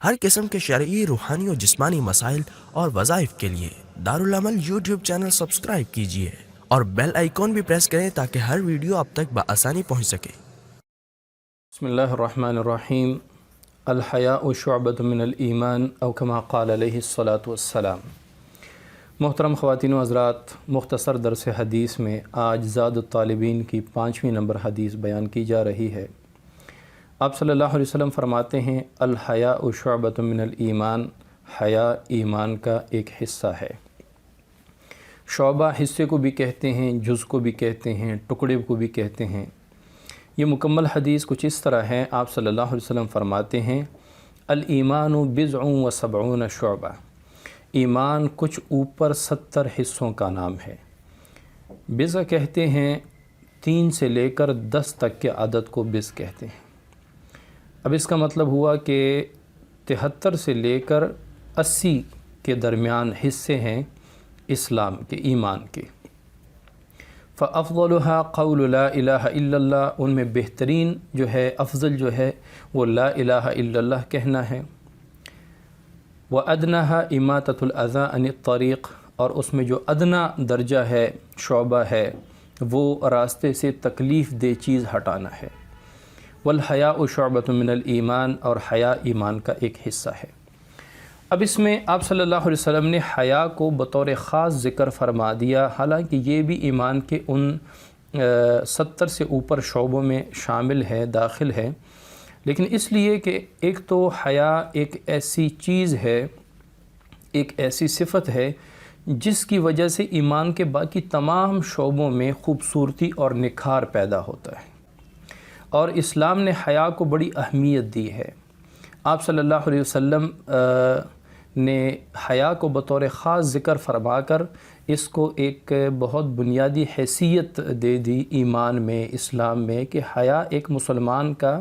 ہر قسم کے شرعی، روحانی اور جسمانی مسائل اور وظائف کے لیے دارالعمل یوٹیوب چینل سبسکرائب کیجیے اور بیل آئیکن بھی پریس کریں تاکہ ہر ویڈیو آپ تک بآسانی پہنچ سکے۔ بسم اللہ الرحمن الرحیم۔ الحیاء شعبۃ من الایمان او کما قال علیہ الصلاۃ والسلام۔ محترم خواتین و حضرات، مختصر درس حدیث میں آج زاد الطالبین کی 5ویں نمبر حدیث بیان کی جا رہی ہے۔ آپ صلی اللہ علیہ وسلم فرماتے ہیں الحیاء شعبۃ من الایمان، حیا ایمان کا ایک حصہ ہے۔ شعبہ حصے کو بھی کہتے ہیں، جز کو بھی کہتے ہیں، ٹکڑے کو بھی کہتے ہیں۔ یہ مکمل حدیث کچھ اس طرح ہے، آپ صلی اللہ علیہ وسلم فرماتے ہیں الایمان بضع و سبعون شعبہ، ایمان کچھ اوپر 70 حصوں کا نام ہے۔ بضع کہتے ہیں 3 سے لے کر 10 تک کے عدد کو بضع کہتے ہیں۔ اب اس کا مطلب ہوا کہ 73 سے لے کر 80 کے درمیان حصے ہیں اسلام کے، ایمان کے۔ فَأَفْضَلُهَا قَوْلُ لَا إِلَهَ إِلَّا اللَّهُ، ان میں بہترین جو ہے، افضل جو ہے وہ لا الہ الا اللہ کہنا ہے۔ وَأَدْنَهَا إِمَاتَةُ الْأَذَىٰ عَنِ الطَّرِيقِ، اور اس میں جو ادنا درجہ ہے، شعبہ ہے، وہ راستے سے تکلیف دہ چیز ہٹانا ہے۔ والحیاء شعبۃ من الایمان، اور حیا ایمان کا ایک حصہ ہے۔ اب اس میں آپ صلی اللہ علیہ وسلم نے حیا کو بطور خاص ذکر فرما دیا، حالانکہ یہ بھی ایمان کے ان 70 سے اوپر شعبوں میں شامل ہے، داخل ہے، لیکن اس لیے کہ ایک تو حیا ایک ایسی چیز ہے، ایک ایسی صفت ہے جس کی وجہ سے ایمان کے باقی تمام شعبوں میں خوبصورتی اور نکھار پیدا ہوتا ہے، اور اسلام نے حیا کو بڑی اہمیت دی ہے۔ آپ صلی اللہ علیہ وسلم نے حیا کو بطور خاص ذکر فرما کر اس کو ایک بہت بنیادی حیثیت دے دی ایمان میں، اسلام میں، کہ حیا ایک مسلمان کا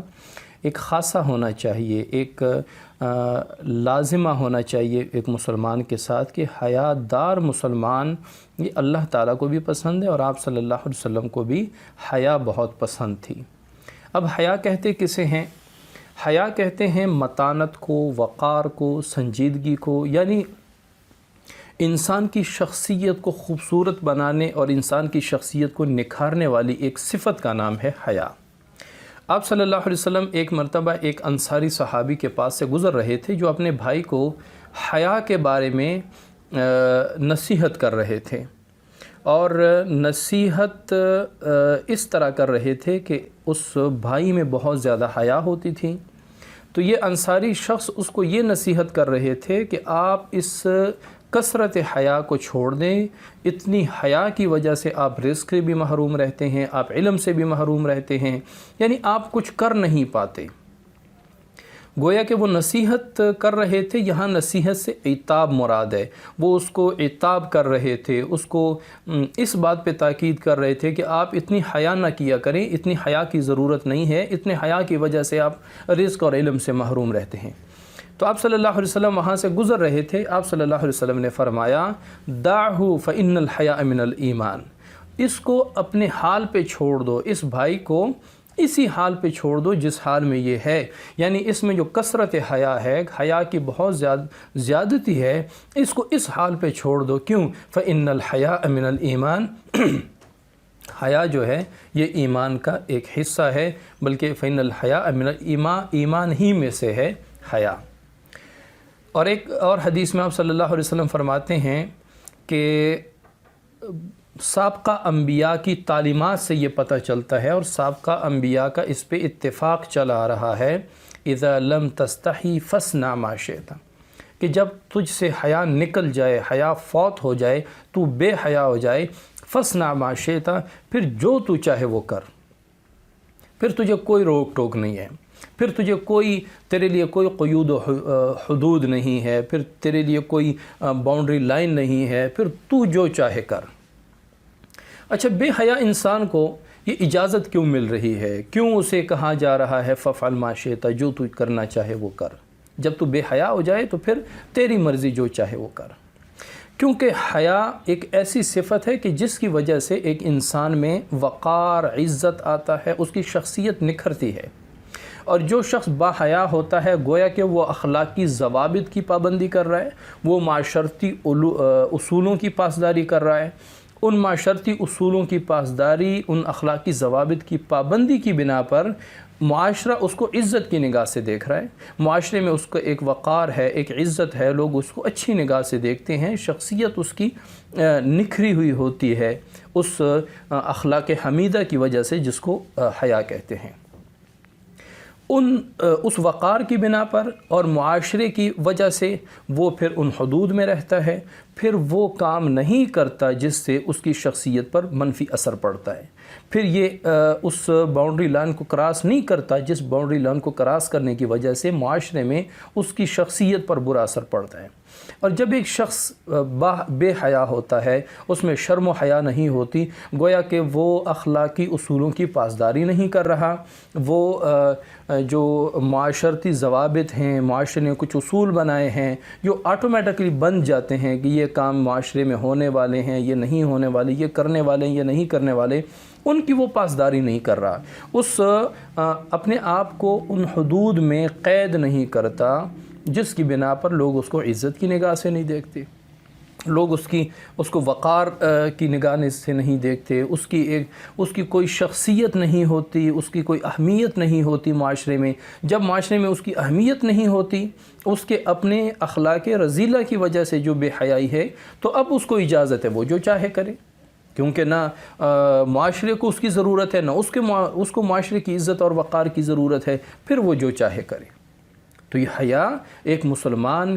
ایک خاصہ ہونا چاہیے، ایک لازمہ ہونا چاہیے ایک مسلمان کے ساتھ، کہ حیا دار مسلمان یہ اللہ تعالیٰ کو بھی پسند ہے، اور آپ صلی اللہ علیہ وسلم کو بھی حیا بہت پسند تھی۔ اب حیا کہتے کسے ہیں؟ حیا کہتے ہیں متانت کو، وقار کو، سنجیدگی کو، یعنی انسان کی شخصیت کو خوبصورت بنانے اور انسان کی شخصیت کو نکھارنے والی ایک صفت کا نام ہے حیا۔ آپ صلی اللہ علیہ وسلم ایک مرتبہ ایک انصاری صحابی کے پاس سے گزر رہے تھے جو اپنے بھائی کو حیا کے بارے میں نصیحت کر رہے تھے، اور نصیحت اس طرح کر رہے تھے کہ اس بھائی میں بہت زیادہ حیا ہوتی تھی۔ تو یہ انصاری شخص اس کو یہ نصیحت کر رہے تھے کہ آپ اس کثرت حیا کو چھوڑ دیں، اتنی حیا کی وجہ سے آپ رزق سے بھی محروم رہتے ہیں، آپ علم سے بھی محروم رہتے ہیں، یعنی آپ کچھ کر نہیں پاتے۔ گویا کہ وہ نصیحت کر رہے تھے، یہاں نصیحت سے عتاب مراد ہے، وہ اس کو عتاب کر رہے تھے، اس کو اس بات پہ تاکید کر رہے تھے کہ آپ اتنی حیا نہ کیا کریں، اتنی حیا کی ضرورت نہیں ہے، اتنے حیا کی وجہ سے آپ رزق اور علم سے محروم رہتے ہیں۔ تو آپ صلی اللہ علیہ وسلم وہاں سے گزر رہے تھے، آپ صلی اللہ علیہ وسلم نے فرمایا دعہ فإن الحیاء من الایمان، اس کو اپنے حال پہ چھوڑ دو، اس بھائی کو اسی حال پہ چھوڑ دو جس حال میں یہ ہے، یعنی اس میں جو کثرت حیا ہے، حیا کی بہت زیادتی ہے، اس کو اس حال پہ چھوڑ دو۔ کیوں؟ فإن الحیاء من الایمان، حیا جو ہے یہ ایمان کا ایک حصہ ہے، بلکہ فإن الحیاء من الایمان، ایمان ہی میں سے ہے حیا۔ اور ایک اور حدیث میں آپ صلی اللہ علیہ وسلم فرماتے ہیں کہ سابقہ انبیاء کی تعلیمات سے یہ پتہ چلتا ہے، اور سابقہ انبیاء کا اس پہ اتفاق چلا آ رہا ہے، اذا لم تستحی فاصنع ما شئت، کہ جب تجھ سے حیا نکل جائے، حیا فوت ہو جائے، تو بے حیا ہو جائے، فاصنع ما شئت، پھر جو تو چاہے وہ کر، پھر تجھے کوئی روک ٹوک نہیں ہے، پھر تجھے تیرے لیے کوئی قیود و حدود نہیں ہے، پھر تیرے لیے کوئی باؤنڈری لائن نہیں ہے، پھر تو جو چاہے کر۔ اچھا، بے حیا انسان کو یہ اجازت کیوں مل رہی ہے؟ کیوں اسے کہا جا رہا ہے ففعل ما شئت، جو تو کرنا چاہے وہ کر؟ جب تو بے حیا ہو جائے تو پھر تیری مرضی جو چاہے وہ کر۔ کیونکہ حیا ایک ایسی صفت ہے کہ جس کی وجہ سے ایک انسان میں وقار، عزت آتا ہے، اس کی شخصیت نکھرتی ہے، اور جو شخص باحیا ہوتا ہے گویا کہ وہ اخلاقی ضوابط کی پابندی کر رہا ہے، وہ معاشرتی اصولوں کی پاسداری کر رہا ہے، ان معاشرتی اصولوں کی پاسداری، ان اخلاقی ضوابط کی پابندی کی بنا پر معاشرہ اس کو عزت کی نگاہ سے دیکھ رہا ہے، معاشرے میں اس کو ایک وقار ہے، ایک عزت ہے، لوگ اس کو اچھی نگاہ سے دیکھتے ہیں، شخصیت اس کی نکھری ہوئی ہوتی ہے اس اخلاق حمیدہ کی وجہ سے جس کو حیا کہتے ہیں۔ اس وقار کی بنا پر اور معاشرے کی وجہ سے وہ پھر ان حدود میں رہتا ہے، پھر وہ کام نہیں کرتا جس سے اس کی شخصیت پر منفی اثر پڑتا ہے، پھر یہ اس باؤنڈری لائن کو کراس نہیں کرتا جس باؤنڈری لائن کو کراس کرنے کی وجہ سے معاشرے میں اس کی شخصیت پر برا اثر پڑتا ہے۔ اور جب ایک شخص بے حیا ہوتا ہے، اس میں شرم و حیا نہیں ہوتی، گویا کہ وہ اخلاقی اصولوں کی پاسداری نہیں کر رہا، وہ جو معاشرتی ضوابط ہیں، معاشرے نے کچھ اصول بنائے ہیں جو آٹومیٹکلی بن جاتے ہیں کہ یہ کام معاشرے میں ہونے والے ہیں، یہ نہیں ہونے والے، یہ کرنے والے ہیں، یہ نہیں کرنے والے، ان کی وہ پاسداری نہیں کر رہا، اس اپنے آپ کو ان حدود میں قید نہیں کرتا جس کی بنا پر لوگ اس کو عزت کی نگاہ سے نہیں دیکھتے، لوگ اس کو وقار کی نگاہ سے نہیں دیکھتے، اس کی کوئی شخصیت نہیں ہوتی، اس کی کوئی اہمیت نہیں ہوتی معاشرے میں۔ جب معاشرے میں اس کی اہمیت نہیں ہوتی، اس کے اپنے اخلاق رذیلہ کی وجہ سے جو بے حیائی ہے، تو اب اس کو اجازت ہے وہ جو چاہے کرے، کیونکہ نہ معاشرے کو اس کی ضرورت ہے، نہ اس کو معاشرے کی عزت اور وقار کی ضرورت ہے، پھر وہ جو چاہے کرے۔ تو یہ حیا ایک مسلمان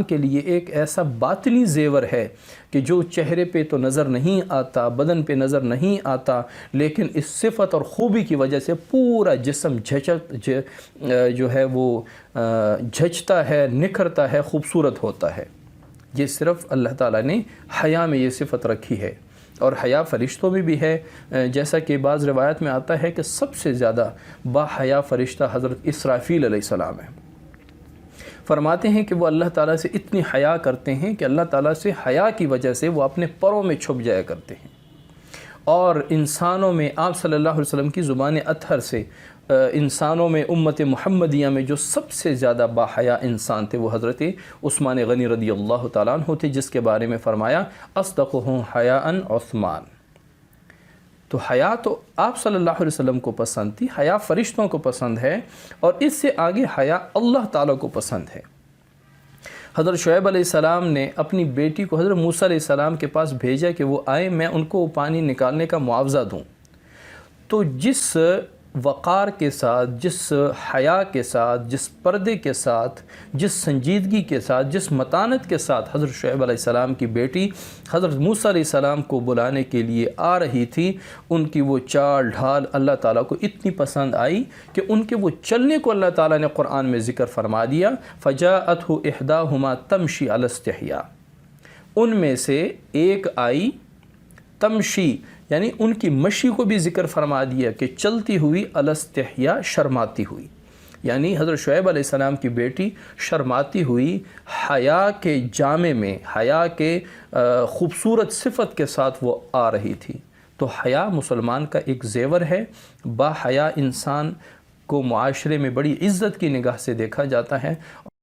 کے لیے ایک ایسا باطنی زیور ہے کہ جو چہرے پہ تو نظر نہیں آتا، بدن پہ نظر نہیں آتا، لیکن اس صفت اور خوبی کی وجہ سے پورا جسم جو ہے وہ جھجتا ہے، نکھرتا ہے، خوبصورت ہوتا ہے۔ یہ صرف اللہ تعالیٰ نے حیا میں یہ صفت رکھی ہے، اور حیا فرشتوں میں بھی ہے، جیسا کہ بعض روایت میں آتا ہے کہ سب سے زیادہ باحیا فرشتہ حضرت اسرافیل علیہ السلام ہے۔ فرماتے ہیں کہ وہ اللہ تعالیٰ سے اتنی حیا کرتے ہیں کہ اللہ تعالیٰ سے حیا کی وجہ سے وہ اپنے پروں میں چھپ جایا کرتے ہیں، اور انسانوں میں آپ صلی اللہ علیہ وسلم کی زبان اطہر سے انسانوں میں امت محمدیہ میں جو سب سے زیادہ باحیا انسان تھے وہ حضرت عثمان غنی رضی اللہ تعالیٰ عنہ تھے، جس کے بارے میں فرمایا اصدقہم حیاء عثمان۔ تو حیا تو آپ صلی اللہ علیہ وسلم کو پسند تھی، حیا فرشتوں کو پسند ہے، اور اس سے آگے حیا اللہ تعالیٰ کو پسند ہے۔ حضرت شعیب علیہ السلام نے اپنی بیٹی کو حضرت موسیٰ علیہ السلام کے پاس بھیجا کہ وہ آئیں، میں ان کو پانی نکالنے کا معاوضہ دوں۔ تو جس وقار کے ساتھ، جس حیا کے ساتھ، جس پردے کے ساتھ، جس سنجیدگی کے ساتھ، جس متانت کے ساتھ حضرت شعیب علیہ السلام کی بیٹی حضرت موسیٰ علیہ السلام کو بلانے کے لیے آ رہی تھی، ان کی وہ چال ڈھال اللہ تعالیٰ کو اتنی پسند آئی کہ ان کے وہ چلنے کو اللہ تعالیٰ نے قرآن میں ذکر فرما دیا، فَجَاءَتْهُ إِحْدَاهُمَا تَمْشِي عَلَى اسْتِحْيَاءٍ، ان میں سے ایک آئی تمشی، یعنی ان کی مشی کو بھی ذکر فرما دیا کہ چلتی ہوئی علی استحیاء، شرماتی ہوئی، یعنی حضرت شعیب علیہ السلام کی بیٹی شرماتی ہوئی حیا کے جامے میں، حیا کے خوبصورت صفت کے ساتھ وہ آ رہی تھی۔ تو حیا مسلمان کا ایک زیور ہے، با حیا انسان کو معاشرے میں بڑی عزت کی نگاہ سے دیکھا جاتا ہے۔